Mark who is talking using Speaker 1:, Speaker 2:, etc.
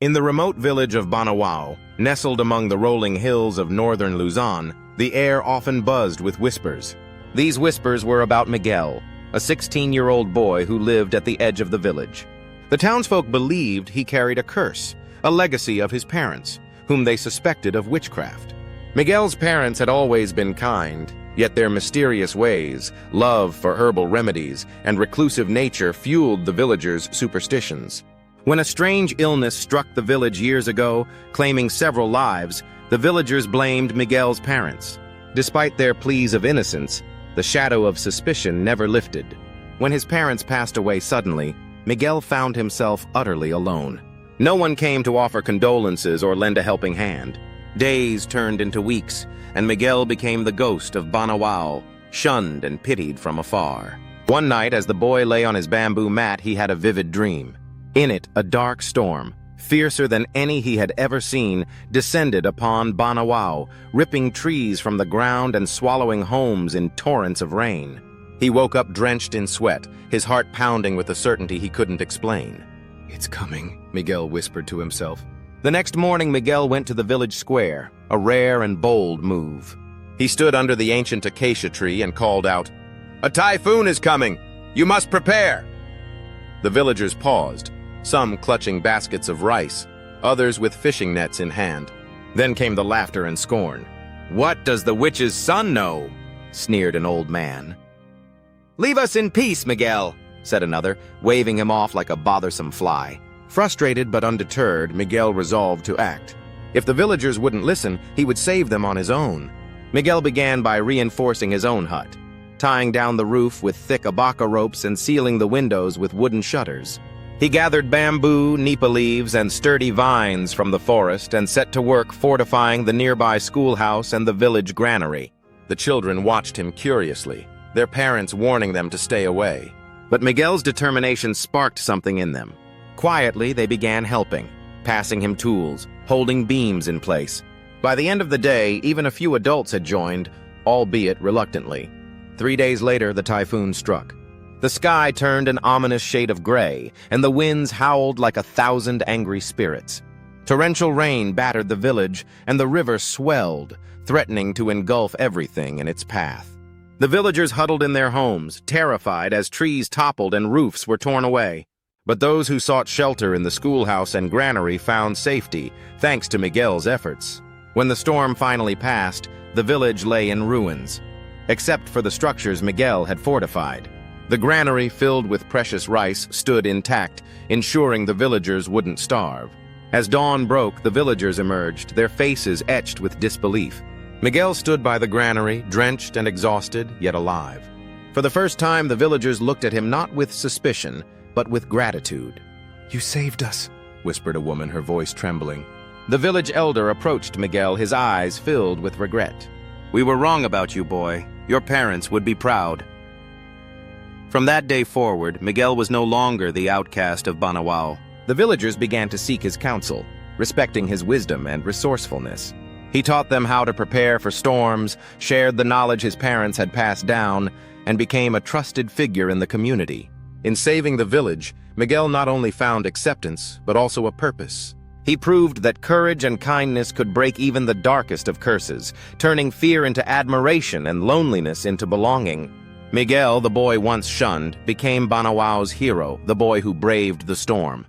Speaker 1: In the remote village of Banawao, nestled among the rolling hills of northern Luzon, the air often buzzed with whispers. These whispers were about Miguel, a 16-year-old boy who lived at the edge of the village. The townsfolk believed he carried a curse, a legacy of his parents, whom they suspected of witchcraft. Miguel's parents had always been kind, yet their mysterious ways, love for herbal remedies, and reclusive nature fueled the villagers' superstitions. When a strange illness struck the village years ago, claiming several lives, the villagers blamed Miguel's parents. Despite their pleas of innocence, the shadow of suspicion never lifted. When his parents passed away suddenly, Miguel found himself utterly alone. No one came to offer condolences or lend a helping hand. Days turned into weeks, and Miguel became the ghost of Banawao, shunned and pitied from afar. One night, as the boy lay on his bamboo mat, he had a vivid dream. In it, a dark storm, fiercer than any he had ever seen, descended upon Banawao, ripping trees from the ground and swallowing homes in torrents of rain. He woke up drenched in sweat, his heart pounding with a certainty he couldn't explain. "It's coming," Miguel whispered to himself. The next morning, Miguel went to the village square, a rare and bold move. He stood under the ancient acacia tree and called out, "A typhoon is coming! You must prepare!" The villagers paused, some clutching baskets of rice, others with fishing nets in hand. Then came the laughter and scorn. "What does the witch's son know?" sneered an old man. "Leave us in peace, Miguel," said another, waving him off like a bothersome fly. Frustrated but undeterred, Miguel resolved to act. If the villagers wouldn't listen, he would save them on his own. Miguel began by reinforcing his own hut, tying down the roof with thick abaca ropes and sealing the windows with wooden shutters. He gathered bamboo, nipa leaves, and sturdy vines from the forest and set to work fortifying the nearby schoolhouse and the village granary. The children watched him curiously, their parents warning them to stay away. But Miguel's determination sparked something in them. Quietly, they began helping, passing him tools, holding beams in place. By the end of the day, even a few adults had joined, albeit reluctantly. 3 days later, the typhoon struck. The sky turned an ominous shade of gray, and the winds howled like 1,000 angry spirits. Torrential rain battered the village, and the river swelled, threatening to engulf everything in its path. The villagers huddled in their homes, terrified as trees toppled and roofs were torn away. But those who sought shelter in the schoolhouse and granary found safety, thanks to Miguel's efforts. When the storm finally passed, the village lay in ruins, except for the structures Miguel had fortified. The granary, filled with precious rice, stood intact, ensuring the villagers wouldn't starve. As dawn broke, the villagers emerged, their faces etched with disbelief. Miguel stood by the granary, drenched and exhausted, yet alive. For the first time, the villagers looked at him not with suspicion, but with gratitude. "You saved us," whispered a woman, her voice trembling. The village elder approached Miguel, his eyes filled with regret. "We were wrong about you, boy. Your parents would be proud." From that day forward, Miguel was no longer the outcast of Banawao. The villagers began to seek his counsel, respecting his wisdom and resourcefulness. He taught them how to prepare for storms, shared the knowledge his parents had passed down, and became a trusted figure in the community. In saving the village, Miguel not only found acceptance, but also a purpose. He proved that courage and kindness could break even the darkest of curses, turning fear into admiration and loneliness into belonging. Miguel, the boy once shunned, became Banawao's hero, the boy who braved the storm.